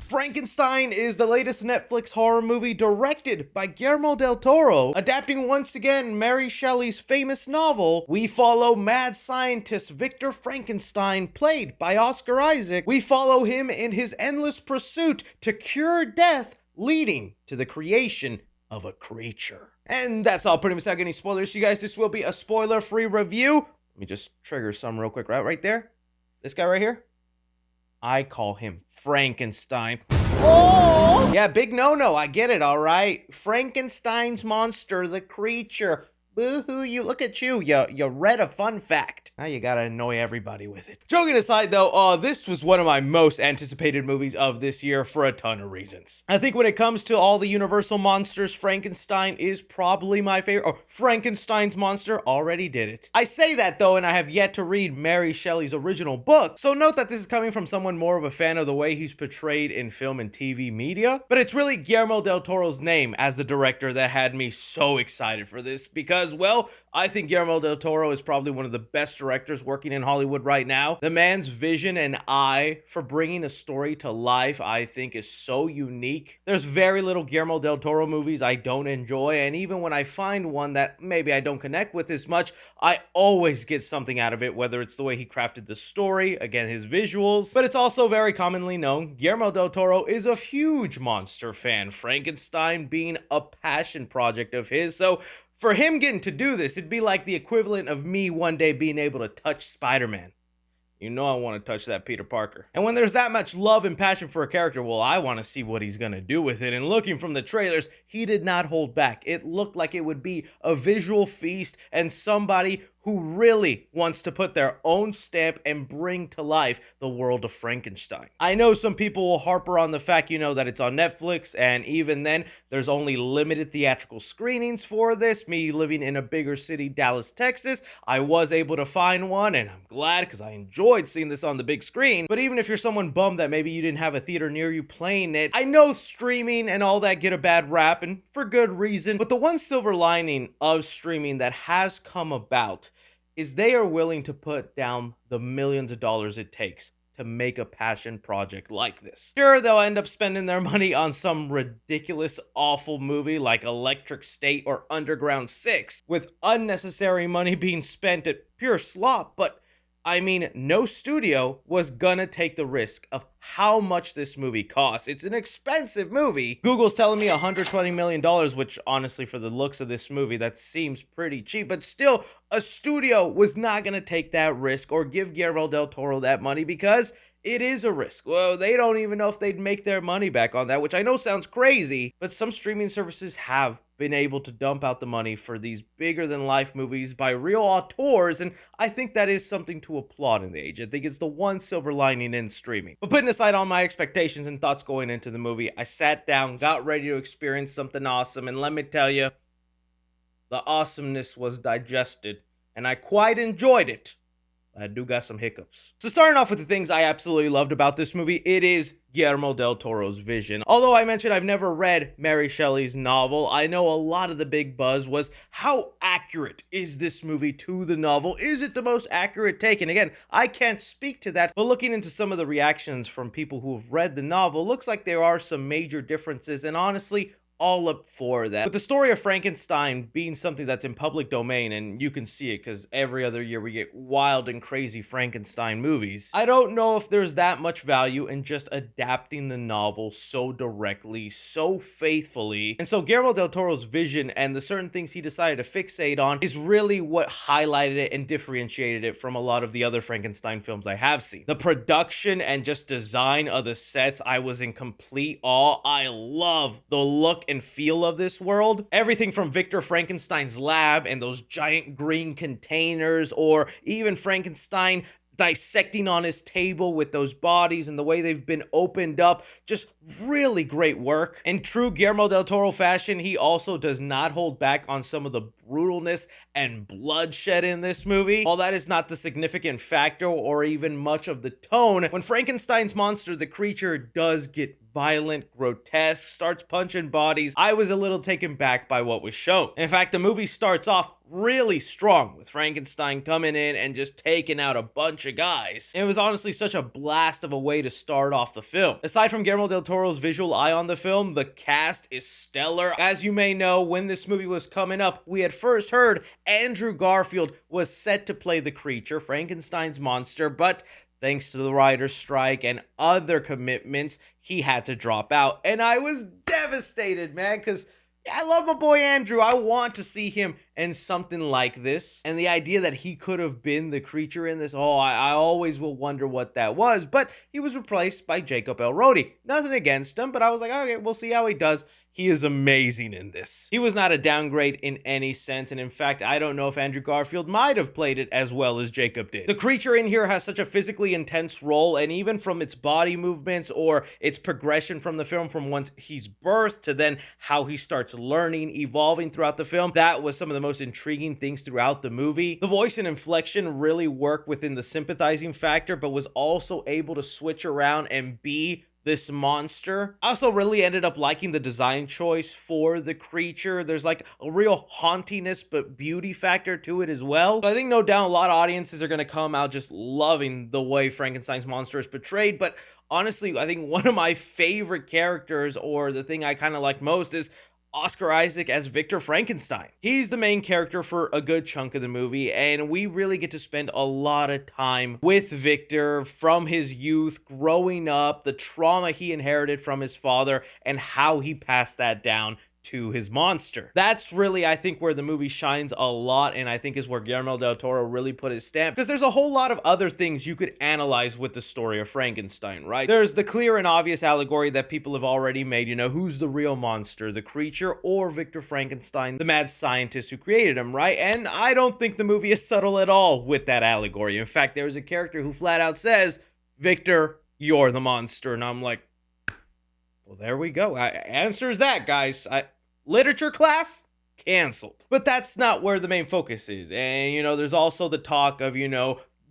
Frankenstein is the latest Netflix horror movie directed by Guillermo Del Toro. Adapting once again Mary Shelley's famous novel, we follow mad scientist Victor Frankenstein, played by Oscar Isaac. We follow him in his endless pursuit to cure death, leading to the creation of a creature. And that's all, pretty much without any spoilers. You guys, this will be a spoiler-free review. Let me just trigger some real quick, right there. This guy right here. I call him Frankenstein. Oh! Yeah, big no-no, I get it, all right? Frankenstein's monster, the creature. Boo-hoo, you look at you. You read a fun fact. Now you gotta annoy everybody with it. Joking aside though, this was one of my most anticipated movies of this year for a ton of reasons. I think when it comes to all the Universal monsters, Frankenstein is probably my favorite. Or Frankenstein's monster already did it. I say that though, and I have yet to read Mary Shelley's original book, so note that this is coming from someone more of a fan of the way he's portrayed in film and TV media. But it's really Guillermo Del Toro's name as the director that had me so excited for this, because, well, I think Guillermo Del Toro is probably one of the best directors working in Hollywood right now. The man's vision and eye for bringing a story to life, I think, is so unique. There's very little Guillermo Del Toro movies I don't enjoy, and even when I find one that maybe I don't connect with as much, I always get something out of it, whether it's the way he crafted the story, again, his visuals. But it's also very commonly known, Guillermo Del Toro is a huge monster fan, Frankenstein being a passion project of his, so for him getting to do this, it'd be like the equivalent of me one day being able to touch Spider-Man. You know I want to touch that Peter Parker. And when there's that much love and passion for a character, well, I want to see what he's going to do with it. And looking from the trailers, he did not hold back. It looked like it would be a visual feast and somebody who really wants to put their own stamp and bring to life the world of Frankenstein. I know some people will harper on the fact, that it's on Netflix, and even then, there's only limited theatrical screenings for this. Me living in a bigger city, Dallas, Texas, I was able to find one, and I'm glad because I enjoyed seeing this on the big screen. But even if you're someone bummed that maybe you didn't have a theater near you playing it, I know streaming and all that get a bad rap, and for good reason, but the one silver lining of streaming that has come about is they are willing to put down the millions of dollars it takes to make a passion project like this. Sure, they'll end up spending their money on some ridiculous, awful movie like Electric State or Underground 6, with unnecessary money being spent at pure slop, but I mean, no studio was gonna take the risk of how much this movie costs. It's an expensive movie. Google's telling me $120 million, which honestly, for the looks of this movie, that seems pretty cheap, but still, a studio was not gonna take that risk or give Guillermo Del Toro that money because it is a risk. Well, they don't even know if they'd make their money back on that, which I know sounds crazy, but some streaming services have been able to dump out the money for these bigger-than-life movies by real auteurs, and I think that is something to applaud in the age. I think it's the one silver lining in streaming. But putting aside all my expectations and thoughts going into the movie, I sat down, got ready to experience something awesome, and let me tell you, the awesomeness was digested, and I quite enjoyed it. I do got some hiccups. So starting off with the things I absolutely loved about this movie, it is Guillermo Del Toro's vision. Although I mentioned I've never read Mary Shelley's novel, I know a lot of the big buzz was how accurate is this movie to the novel? Is it the most accurate take? And again, I can't speak to that, but looking into some of the reactions from people who have read the novel, looks like there are some major differences, and honestly, all up for that. With the story of Frankenstein being something that's in public domain, and you can see it because every other year we get wild and crazy Frankenstein movies, I don't know if there's that much value in just adapting the novel so directly, so faithfully. And so Guillermo Del Toro's vision and the certain things he decided to fixate on is really what highlighted it and differentiated it from a lot of the other Frankenstein films I have seen. The production and just design of the sets, I was in complete awe. I love the look and feel of this world. Everything from Victor Frankenstein's lab and those giant green containers, or even Frankenstein dissecting on his table with those bodies and the way they've been opened up. Just really great work. In true Guillermo Del Toro fashion, he also does not hold back on some of the brutalness and bloodshed in this movie. While that is not the significant factor or even much of the tone, when Frankenstein's monster, the creature, does get violent, grotesque, starts punching bodies. I was a little taken back by what was shown. In fact, the movie starts off really strong with Frankenstein coming in and just taking out a bunch of guys. It was honestly such a blast of a way to start off the film. Aside from Guillermo Del Toro's visual eye on the film, the cast is stellar. As you may know, when this movie was coming up, we had first heard Andrew Garfield was set to play the creature, Frankenstein's monster, but thanks to the writer's strike and other commitments, he had to drop out. And I was devastated, man, because I love my boy Andrew. I want to see him in something like this. And the idea that he could have been the creature in this, I always will wonder what that was. But he was replaced by Jacob Elrodi. Nothing against him, but I was like, okay, we'll see how he does. He is amazing in this. He was not a downgrade in any sense, and in fact, I don't know if Andrew Garfield might have played it as well as Jacob did. The creature in here has such a physically intense role, and even from its body movements or its progression from the film from once he's birthed to then how he starts learning, evolving throughout the film, that was some of the most intriguing things throughout the movie. The voice and inflection really worked within the sympathizing factor, but was also able to switch around and be this monster. I also really ended up liking the design choice for the creature. There's like a real hauntiness but beauty factor to it as well. So I think no doubt a lot of audiences are going to come out just loving the way Frankenstein's monster is portrayed, but honestly, I think one of my favorite characters, or the thing I kind of like most, is Oscar Isaac as Victor Frankenstein. He's the main character for a good chunk of the movie, and we really get to spend a lot of time with Victor from his youth, growing up, the trauma he inherited from his father, and how he passed that down to his monster. That's really, I think, where the movie shines a lot, and I think is where Guillermo Del Toro really put his stamp, because there's a whole lot of other things you could analyze with the story of Frankenstein, right? There's the clear and obvious allegory that people have already made, who's the real monster, the creature or Victor Frankenstein, the mad scientist who created him, right? And I don't think the movie is subtle at all with that allegory. In fact, there's a character who flat out says, "Victor, you're the monster," and I'm like, well, there we go. Answers that, guys. Literature class? Canceled. But that's not where the main focus is. And, there's also the talk of,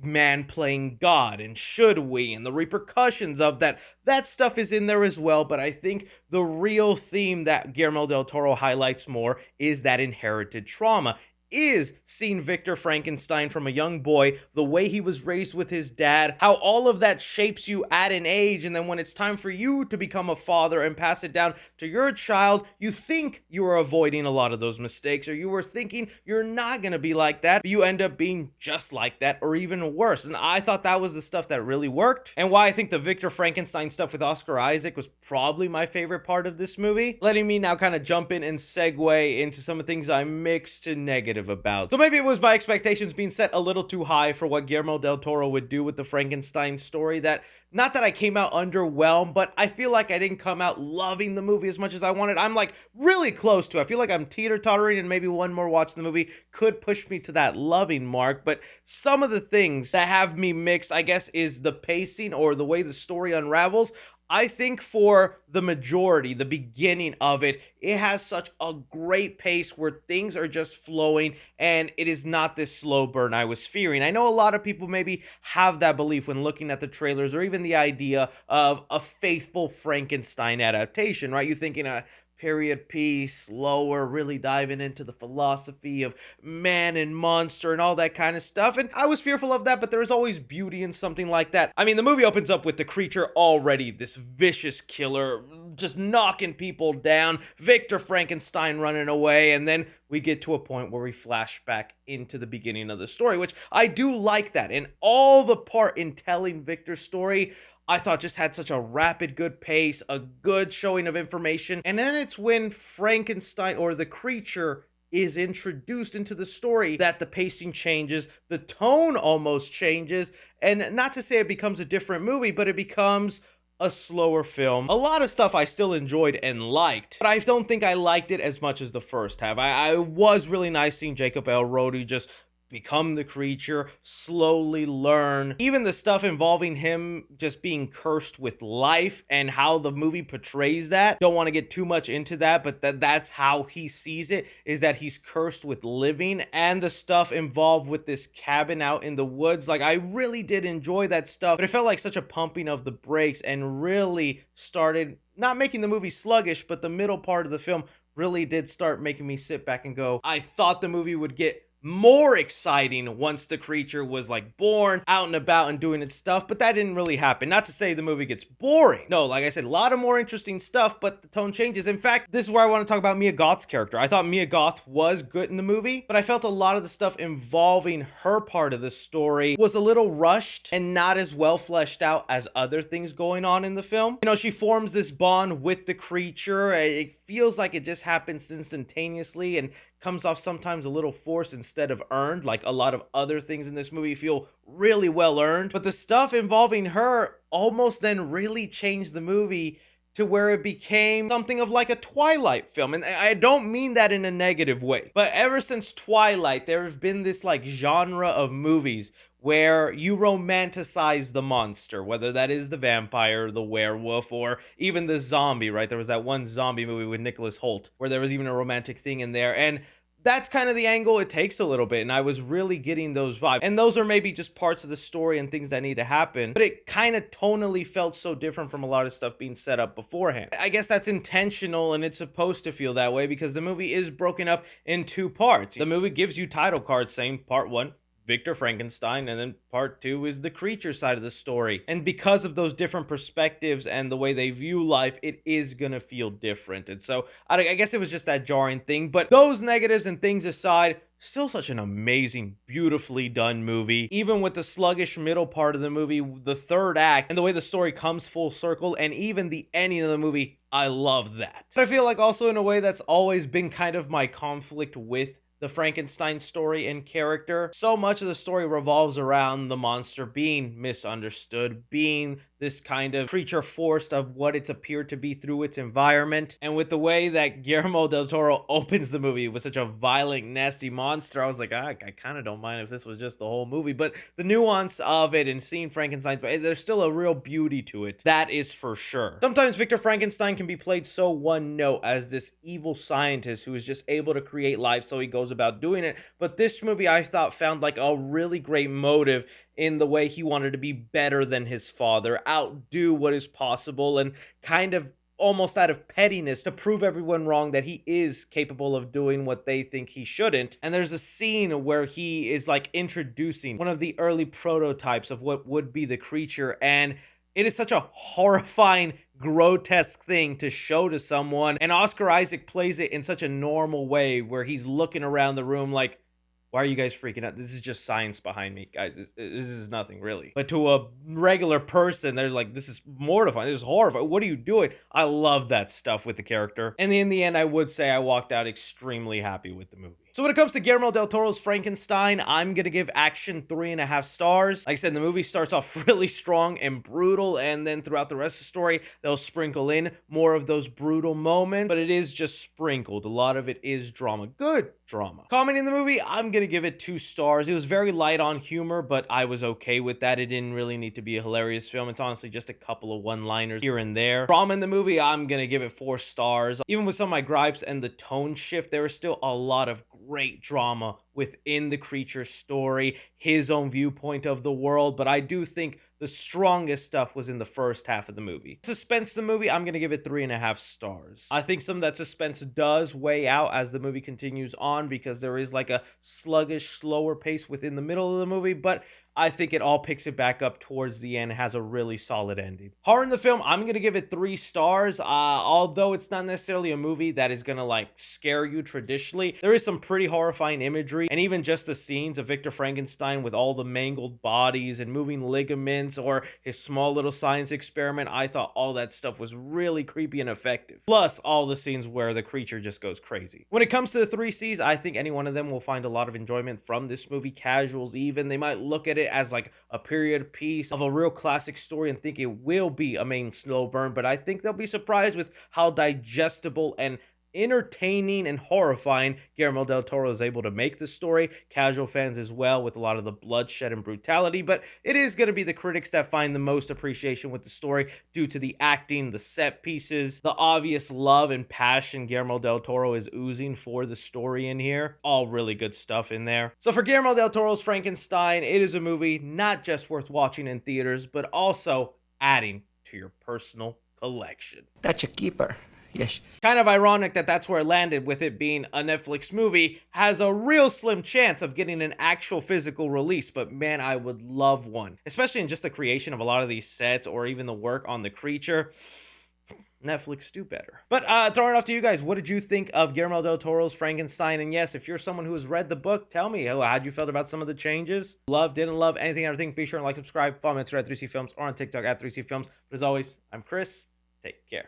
man playing God, and should we, and the repercussions of that. That stuff is in there as well, but I think the real theme that Guillermo Del Toro highlights more is that inherited trauma. Is seeing Victor Frankenstein from a young boy, the way he was raised with his dad, how all of that shapes you at an age, and then when it's time for you to become a father and pass it down to your child, you think you are avoiding a lot of those mistakes, or you were thinking you're not going to be like that, but you end up being just like that, or even worse. And I thought that was the stuff that really worked, and why I think the Victor Frankenstein stuff with Oscar Isaac was probably my favorite part of this movie. Letting me now kind of jump in and segue into some of the things I'm mixed to negative about. So maybe it was my expectations being set a little too high for what Guillermo Del Toro would do with the Frankenstein story, that not that I came out underwhelmed, but I feel like I didn't come out loving the movie as much as I wanted. I'm like really close to. I feel like I'm teeter-tottering, and maybe one more watch of the movie could push me to that loving mark. But some of the things that have me mixed, I guess, is the pacing or the way the story unravels. I think for the majority, the beginning of it, it has such a great pace where things are just flowing, and it is not this slow burn I was fearing. I know a lot of people maybe have that belief when looking at the trailers, or even the idea of a faithful Frankenstein adaptation, right? You're thinking period piece, slower, really diving into the philosophy of man and monster and all that kind of stuff. And I was fearful of that, but there is always beauty in something like that. I mean, the movie opens up with the creature already this vicious killer, just knocking people down, Victor Frankenstein running away, and then we get to a point where we flash back into the beginning of the story, which I do like that. And all the part in telling Victor's story, I thought just had such a rapid, good pace, a good showing of information. And then it's when Frankenstein, or the creature, is introduced into the story that the pacing changes, the tone almost changes, and not to say it becomes a different movie, but it becomes a slower film. A lot of stuff I still enjoyed and liked, but I don't think I liked it as much as the first half. I was really nice seeing Jacob Elrodi just become the creature, slowly learn. Even the stuff involving him just being cursed with life and how the movie portrays that. Don't want to get too much into that, but that's how he sees it, is that he's cursed with living. And the stuff involved with this cabin out in the woods, like, I really did enjoy that stuff, but it felt like such a pumping of the brakes and really started not making the movie sluggish, but the middle part of the film really did start making me sit back and go, I thought the movie would get more exciting once the creature was like born out and about and doing its stuff, but that didn't really happen. Not to say the movie gets boring. No, like I said, a lot of more interesting stuff, but the tone changes. In fact, this is where I want to talk about Mia Goth's character. I thought Mia Goth was good in the movie, but I felt a lot of the stuff involving her part of the story was a little rushed and not as well fleshed out as other things going on in the film. You know, she forms this bond with the creature. It feels like it just happens instantaneously and comes off sometimes a little forced instead of earned. Like a lot of other things in this movie feel really well earned, but the stuff involving her almost then really changed the movie to where it became something of like a Twilight film. And I don't mean that in a negative way, but ever since Twilight, there have been this like genre of movies where you romanticize the monster, whether that is the vampire, the werewolf, or even the zombie, right? There was that one zombie movie with Nicholas Hoult where there was even a romantic thing in there. And that's kind of the angle it takes a little bit, and I was really getting those vibes. And those are maybe just parts of the story and things that need to happen, but it kind of tonally felt so different from a lot of stuff being set up beforehand. I guess that's intentional, and it's supposed to feel that way because the movie is broken up in two parts. The movie gives you title cards saying part one, Victor Frankenstein, and then part two is the creature side of the story. And because of those different perspectives and the way they view life, it is gonna feel different. And so I guess it was just that jarring thing. But those negatives and things aside, still such an amazing, beautifully done movie. Even with the sluggish middle part of the movie, the third act, and the way the story comes full circle, and even the ending of the movie, I love that. But I feel like also in a way that's always been kind of my conflict with the Frankenstein story and character. So much of the story revolves around the monster being misunderstood, being this kind of creature forced of what it's appeared to be through its environment. And with the way that Guillermo Del Toro opens the movie with such a violent, nasty monster, I was like, I kind of don't mind if this was just the whole movie. But the nuance of it and seeing Frankenstein, there's still a real beauty to it. That is for sure. Sometimes Victor Frankenstein can be played so one note as this evil scientist who is just able to create life, so he goes about doing it. But this movie, I thought, found like a really great motive in the way he wanted to be better than his father, outdo what is possible, and kind of almost out of pettiness to prove everyone wrong that he is capable of doing what they think he shouldn't. And there's a scene where he is like introducing one of the early prototypes of what would be the creature, and it is such a horrifying, grotesque thing to show to someone, and Oscar Isaac plays it in such a normal way where he's looking around the room like, why are you guys freaking out? This is just science behind me, guys. This is nothing, really. But to a regular person, they're like, this is mortifying. This is horrifying. What are you doing? I love that stuff with the character. And in the end, I would say I walked out extremely happy with the movie. So when it comes to Guillermo Del Toro's Frankenstein, I'm going to give action 3.5 stars. Like I said, the movie starts off really strong and brutal, and then throughout the rest of the story, they'll sprinkle in more of those brutal moments, but it is just sprinkled. A lot of it is drama. Good drama. Commenting the movie, I'm going to give it 2 stars. It was very light on humor, but I was okay with that. It didn't really need to be a hilarious film. It's honestly just a couple of one-liners here and there. Drama in the movie, I'm going to give it 4 stars. Even with some of my gripes and the tone shift, there was still a lot of great drama within the creature's story, his own viewpoint of the world, but I do think the strongest stuff was in the first half of the movie. Suspense the movie, I'm gonna give it 3.5 stars. I think some of that suspense does weigh out as the movie continues on because there is like a sluggish, slower pace within the middle of the movie, but I think it all picks it back up towards the end, has a really solid ending. Horror in the film, I'm going to give it 3 stars. Although it's not necessarily a movie that is going to like scare you traditionally, there is some pretty horrifying imagery, and even just the scenes of Victor Frankenstein with all the mangled bodies and moving ligaments, or his small little science experiment, I thought all that stuff was really creepy and effective. Plus all the scenes where the creature just goes crazy. When it comes to the 3 C's, I think any one of them will find a lot of enjoyment from this movie. Casuals even, they might look at it as like a period piece of a real classic story and think it will be a main slow burn, but I think they'll be surprised with how digestible and entertaining and horrifying Guillermo Del Toro is able to make the story. Casual fans as well, with a lot of the bloodshed and brutality, but it is going to be the critics that find the most appreciation with the story due to the acting, the set pieces, the obvious love and passion Guillermo Del Toro is oozing for the story in here. All really good stuff in there. So for Guillermo Del Toro's Frankenstein, it is a movie not just worth watching in theaters, but also adding to your personal collection. That's a keeper. Yes. Kind of ironic that that's where it landed, with it being a Netflix movie, has a real slim chance of getting an actual physical release, but man, I would love one. Especially in just the creation of a lot of these sets, or even the work on the creature. Netflix, do better. But throwing it off to you guys, what did you think of Guillermo Del Toro's Frankenstein? And yes, if you're someone who has read the book, tell me how'd you felt about some of the changes. Love, didn't love, anything, everything. Be sure to like, subscribe, follow me on Twitter at 3C Films, or on TikTok at 3C Films. But as always, I'm Chris. Take care.